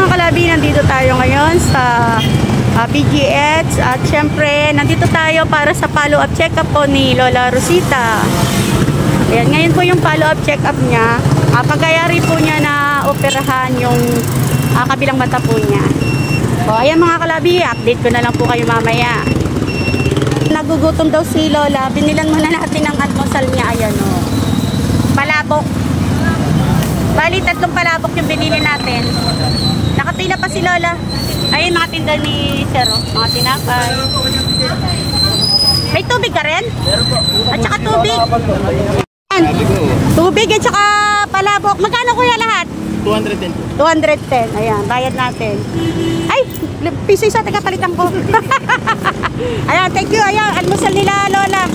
mga kalabi, nandito tayo ngayon sa PGH at syempre nandito tayo para sa follow-up check-up po ni Lola Rosita. Ayan, ngayon po yung follow-up check-up niya. Pagkayari po niya na operahan yung kabilang mata po niya. O, ayan mga kalabi, update ko na lang po kayo mamaya. Nagugutom daw si Lola. Binilan muna natin ang almusal niya. Ayan o. Palabok. Bali, 3 palabok yung binili natin. Nakapila pa si Lola. Ayun, mga tinda ni Sir. Mga tinapay. May tubig ka rin? At saka tubig. Tubig at saka palabok. Magkano kuya lahat? 210. 210. Ayan, bayad natin. Ay, piso isa. Teka, palitan ko. Ayan, thank you. Ayan, almusal nila Lola.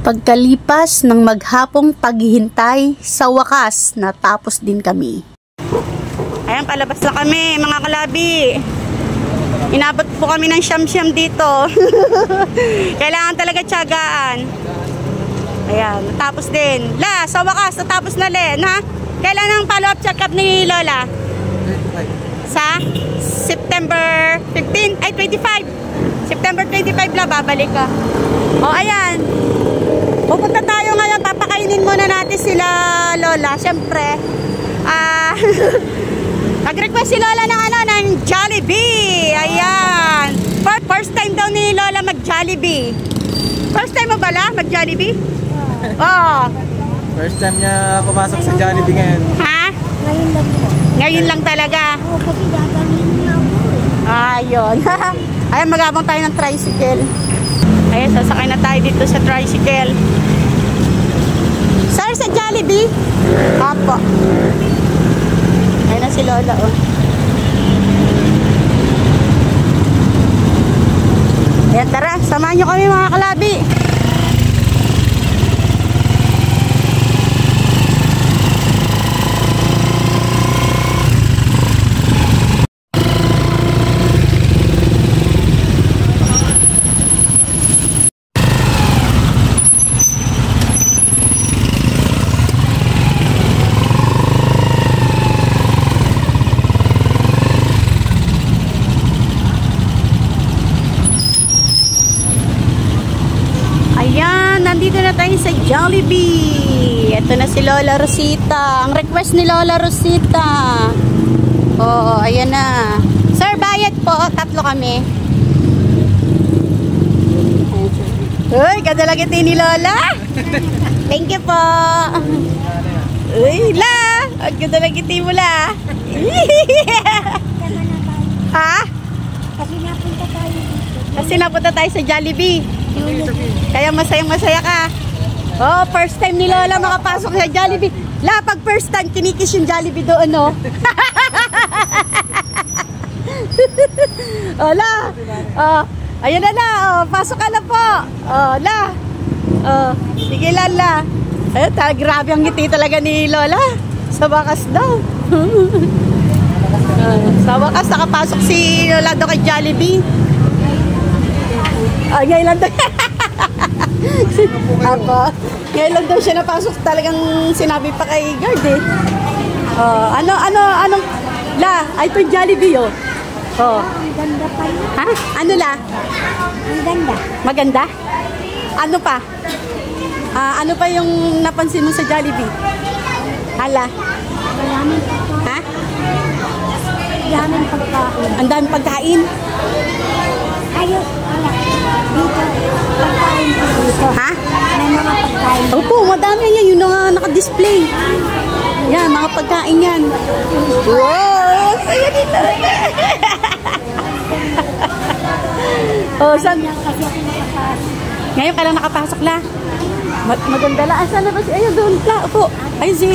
Pagkalipas ng maghapong paghihintay, sa wakas natapos din kami. Ayan, palabas na kami mga kalabi. Inabot po kami ng siyam-siyam dito. Kailangan talaga tiyagaan. Ayan, natapos din. La, sa wakas natapos na Len, ha? Kailan ang follow-up check-up ni Lola? Sa September 15, ay 25. September 25 la, babalik ka. O, ayan. Pupunta tayo ngayon, papakainin muna natin sila Lola. Siyempre, nag-request si Lola ng ng Jollibee. Ayan. First time daw ni Lola mag-Jollibee. First time mo ba la mag-Jollibee? Oo. First time niya pumasok sa Jollibee ngayon. Ha? Ngayon lang po. Ngayon lang talaga. Oo, kasi gagawin niya po. Ayun. Ayan, mag-abang tayo ng tricycle. Ayan, sasakay na tayo dito sa tricycle. Sir, sa Jollibee? Apo. Ayan na si Lola, oh. Ayan, tara. Samahan nyo kami mga kalabi. Nandito na tayo sa Jollibee. Ito na si Lola Rosita. Ang request ni Lola Rosita. Oo, ayan na. Sir, bayad po. 3 kami. Uy, kadalagiti ni Lola. Thank you po. Uy, la. Ang kadalagiti mo la. Ha? Kasi napunta tayo sa Jollibee. Kaya masayang-masaya ka. Oh, first time ni Lola makapasok sa Jollibee. La, pag first time, kinikis yung Jollibee doon, no? Oh, la. Oh, ayun na la. Oh, pasok ka na po. Oh, la. Oh, sige la. Ayun, grabe ang ngiti talaga ni Lola. Sa wakas daw. Sa wakas, nakapasok si Lola doon kay Jollibee. Ngayon lang daw. Ako. Ngayon lang daw siya napasok. Talagang sinabi pa kay guard eh. Anong la? Ay, ito Jollibee oh. Oh. Ang ganda pa yun. Ha? Ano la? Ang ganda. Maganda? Ano pa? Ano pa yung napansin mo sa Jollibee? Hala? Maraming pagkain. Ha? Maraming pagkain. Ang daming pagkain? Ayos. Wala. Dito. Pagkain po dito. Ha? May mga pagkain. Opo, madami yan. Yung naka-display. Yan, mga pagkain yan. Wow! Saya din Lola. Oh, saan? Kasi ako nakapasok. Ngayon ka lang nakapasok la. Maganda la. Saan na ba si? Ayun doon la. Opo. Ayun si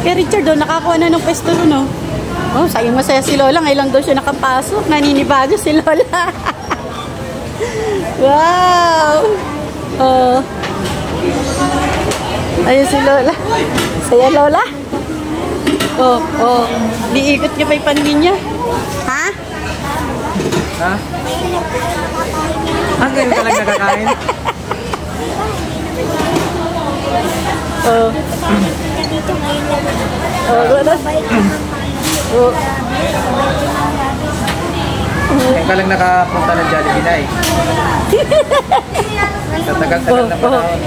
Richard doon. Nakakuha na ng pwesto doon oh. Oh, sayang masaya si Lola. Ngayon lang doon siya nakapasok. Naninibago si Lola. Wow! Oh. Ayun si Lola. Saya Lola. Oh, oh. Diikot niya pa yung paningin niya. Ha? Ha? Ngayon ka lang nakakain? Oh. Oh, ano? Oh. Ngayon ka lang nakapunta ng Jollibee na eh. Sa tagal-tagal na panahon.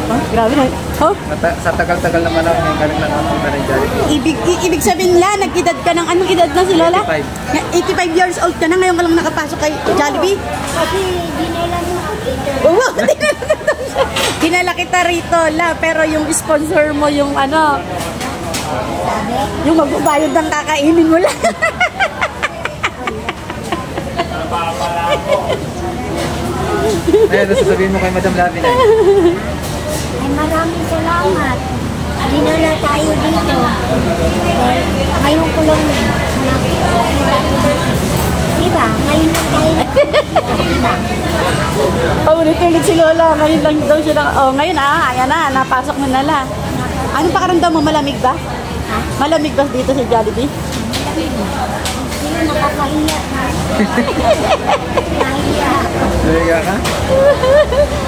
Oh, grabe na. Oh, Sa tagal-tagal na panahon, ngayon ka lang nakapunta ng Jollibee. ibig sabihin la, nag-edad ka ng anong edad na si Lola? 85. 85 years old ka na, ngayon ka lang nakapasok kay Jollibee? Kasi dinala mo ko dito. Oo, dinala kita rito la, pero yung sponsor mo yung ano, yung magbabayad ng kakainin mo lang. Ayun, sasabihin mo kay Madam Lavi na. Ay, maraming salamat. Dinala tayo dito. Ngayon ko lang diba? Ngayon lang tayo. Diba? Oh, ulit-ulit si Lola, ngayon lang daw siya na, oh, ngayon ayan na, napasok mo na la. Ano pakiramdam mo, malamig ba? Ha? Malamig ba dito sa Jollibee? Sino nakakahiya? Nahiya. Naliga ka?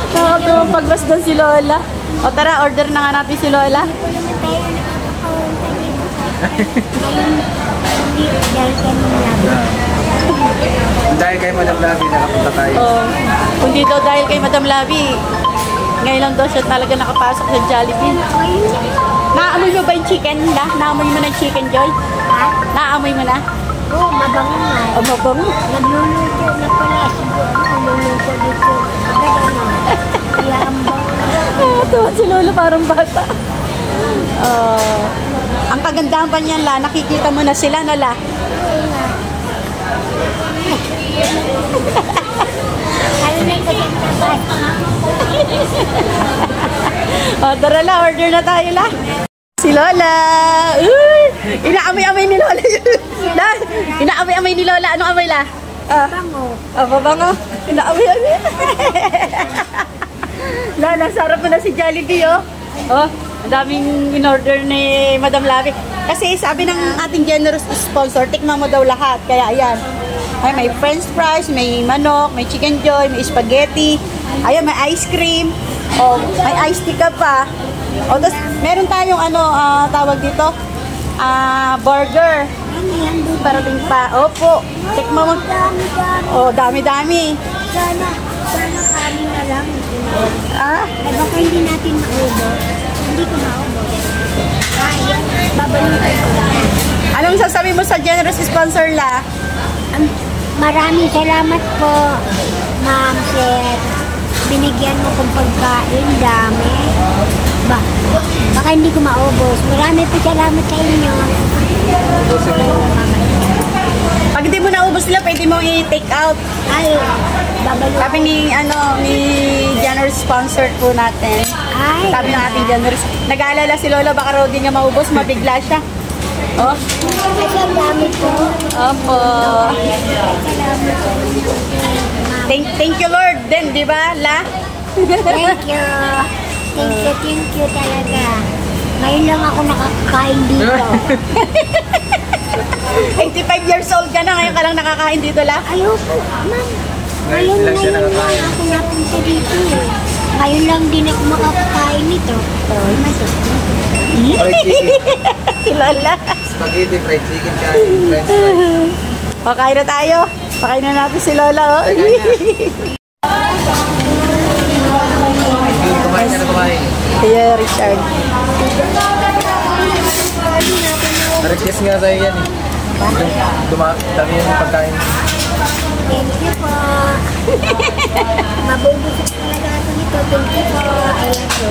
Nakakatuwang pagbasdan si Lola. O tara, order na nga natin si Lola. Hindi ko naman tayo nakakapunta dito. Ngayon, hindi dahil kami lang. Dahil kay Madam Lavi, nakapunta tayo. Oh, kung di daw dahil kay Madam Lavi, ngayon lang daw siya talaga nakapasok sa Jollibee. Ngayon lang. Naamoy mo ba yung chicken la? Naamoy mo na yung chicken, Joy? Ha? Naamoy mo na? Oo, mabango nga. O, mabango. Nagluluto na pala. Siguro nagluluto dito. Agad ano. Kaya ang bango. Tuwa si Lola parang bata. Ang kagandahan pa niyan la, nakikita mo na sila na la. Oo nga. Ano na yung kagandahan? Tara la, order na tayo la. Si Lola. Uy! Inaamoy-amoy ni Lola yun. La, inaamoy-amoy ni Lola. Anong amoy la? Bango. Babango. Inaamoy-amoy. La, nasarap mo na si Jollibee, oh. Oh, ang daming in-order ni Madam Lavi. Kasi sabi ng ating generous sponsor, tikman mo daw lahat. Kaya ayan. Ay, may french fries, may manok, may chicken joy, may spaghetti. Ayan, may ice cream. Oh, may iced tea ka pa. O, tapos meron tayong ano, tawag dito, burger. Ano yan doon? Parating pa. Opo. Tikman mo. Dami-dami. Oh, dami-dami. Sana kami na lang. Ah, Ay, baka hindi natin maubos. Hindi ko maubos. Kaya, babalutan ko lang. anong sasabi mo sa generous sponsor la? Maraming salamat po, ma'am, sir. Binigyan mo kong pagkain, dami. Baka hindi ko maubos. Marami po salamat sa inyo. Pag hindi mo naubos nila, pwede mo i-take out. Ay, babalutan. Sabi ni, ni generous sponsor po natin. Ay, Sabi ng ating generous. Nag-aalala si Lola, baka raw di niya maubos, mabigla siya. Oh, ay, ang dami po. opo. Salamat sa inyo. Thank you Lord din, di ba, la? Thank you. Thank you talaga. Ngayon lang ako nakakain dito. 85 years old ka na, ngayon ka lang nakakain dito, la? Ayoko, ma'am. Ngayon lang siya lang nakakain. ako napunta dito eh. Ngayon lang din ako makakain nito. Oh, Fried chicken. Si Lola. Spaghetti, fried chicken, kain, french fries. Pakain na tayo. Pakain na natin si Lola, oh. Kumain ka na kumain. Kaya Richard. Na-request nga sa'yo yan eh. Dami yung pagkain. Thank you po. Mabubusok talaga ako nito. Thank you po. Ayan po.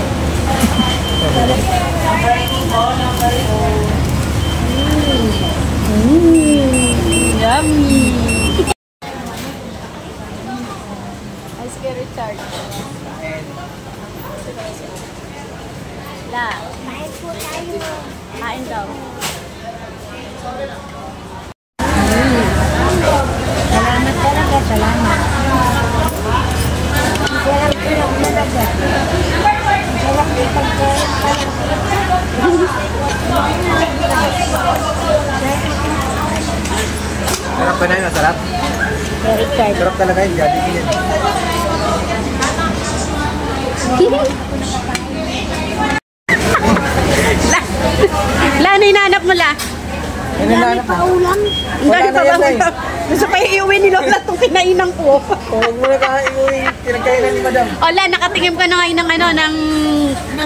Yummy. Ice kay Richard. La, Kahit po tayo. kain daw. Salamat talaga. Salamat. Salamat talaga. Salamat Sarap ba na yun? Masarap? Kay Richard. Sarap talaga yun. Jollibee yan. La, ano hinahanap mo la? Ang dami pa ulam. Ang dami Wala pa na yan, bang Nay. gusto pa iuwi ni Lola itong kinainan ko. Huwag mo na kain yung pinagkainan ni Madam. Ola, nakatingin ka na ngayon ng ano, ng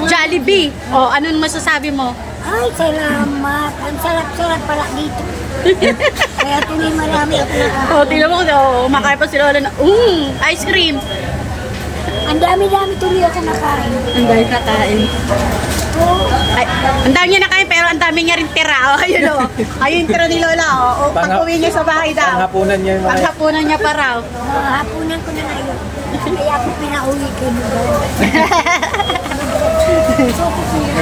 Jollibee. O, anong masasabi mo? Ay, salamat. Ang sarap-sarap pala dito. Kaya tuloy marami ako na. O, tingnan mo, umakain pa si Lola na, ice cream. Ang dami-dami tuloy ako nakain. Ang dami kakain. Ay, ang dami niya nakain pero ang dami niya rin tira. O, ayun o. Ayun yung tira ni Lola. O, pag-uwi niya sa bahay daw. Panghapunan niya yung mga... Paghapunan niya pa raw. Hapunan ko na ngayon. Kaya ako pinauwi kay Bugaw.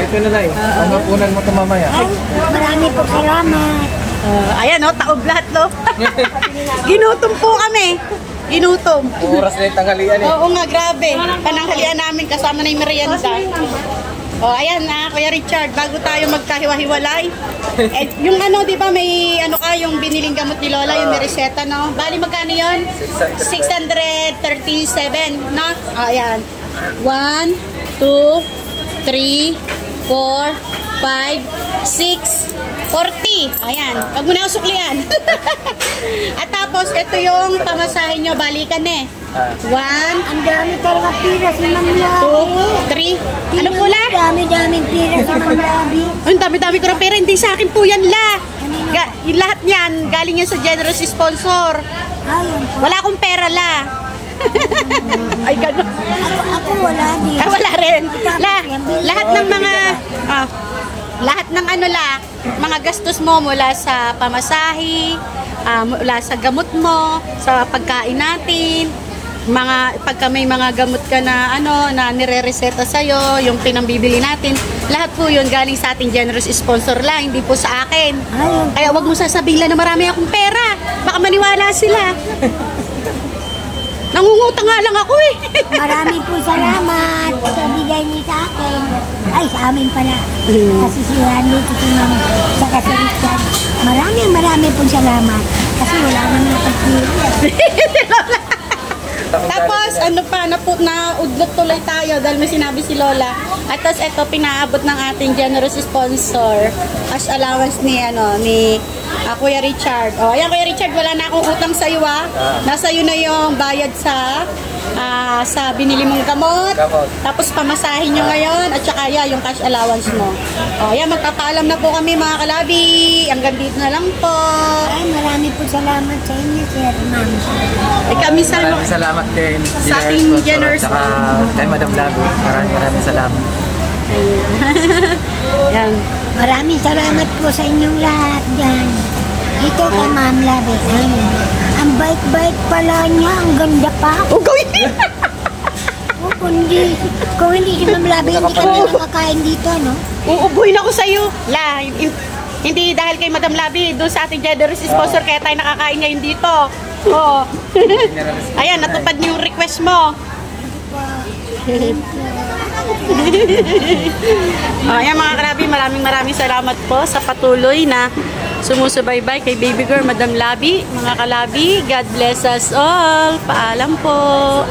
Ito na Nay. Panghapunan mo ito mamaya. Ay, marami po salamat. Ayan o, taob lahat lo. Ginutom po kami. Ginutom. Oras na yung tanghalian eh. Oo nga, grabe. Pananghalian namin kasama na yung merienda. O, ayan na, Kuya Richard, bago tayo magkahiwa-hiwalay. Eh, yung ano, di ba, may ano ka, yung biniling gamot ni Lola, yung may reseta, no? Bali, magkano yun? 637, no? O, ayan. 1, 2, 3, 4, 5, 6, 40. Ayan. Huwag mo na usuklian. At tapos, ito yung pamasahin nyo. Balikan eh. 1, Ang dami talaga pira si Ma'am Labi. 2, 3. Ano pula? Dami-daming pira si Ma'am Labi. Ang dami-dami ko ng pera. Hindi sa akin po yan, la. Yung lahat yan, galing yan sa generous sponsor. Ayun po. Wala akong pera, la. Ay, gano'n. Ako wala din. Ay, wala rin. Lahat ng mga... lahat ng ano la, mga gastos mo mula sa pamasahe, mula sa gamot mo, sa pagkain natin, mga pagka may mga gamot ka na ano na nire-reseta sa iyo, yung pinambibili natin, lahat po 'yun galing sa ating generous sponsor lang, hindi po sa akin. Ayun. Kaya wag mo sasabihin lang na marami akong pera. Baka maniwala sila. Nangungutang nga lang ako eh. Marami po salamat sa bigay niyo sa akin. Ay, sa amin pala. Kasi si Randy, si Ma'am, sa kasaritan. Marami po salamat. Kasi wala naman nakapili. Tapos, ano pa, naudlot tuloy tayo dahil may sinabi si Lola. At tapos, ito, pinaabot ng ating generous sponsor. Cash allowance ni Kuya Richard. O, ayan, Kuya Richard, wala na akong utang sa iyo, ha? Nasa iyo na yung bayad sa binili mong gamot. Tapos, pamasahin nyo ngayon. At saka, yung cash allowance mo. O, ayan, magpapaalam na po kami, mga kalabi. Hanggang dito na lang po. Ay, marami po salamat sa inyo, Sir Ma'am. Kami sa Maraming salamat din. Sa ating generous At saka kay Madam Lago. Maraming salamat. Yan. Maraming salamat po sa inyong lahat dyan. Ito kay Ma'am Labi. Ang bait-bait pala niya. Ang ganda pa. O, gawin! Kung hindi si Ma'am Labi, hindi kami nakakain dito, no? Uubuhin ako sa'yo. La, hindi dahil kay Madam Labi, doon sa ating generous sponsor, kaya tayo nakakain ngayon dito. Oo. Ayan, natupad niyo yung request mo. Ayan mga kalabi, maraming salamat po sa patuloy na sumusubaybay kay Baby Girl Madam Labi. Mga kalabi, God bless us all. Paalam po.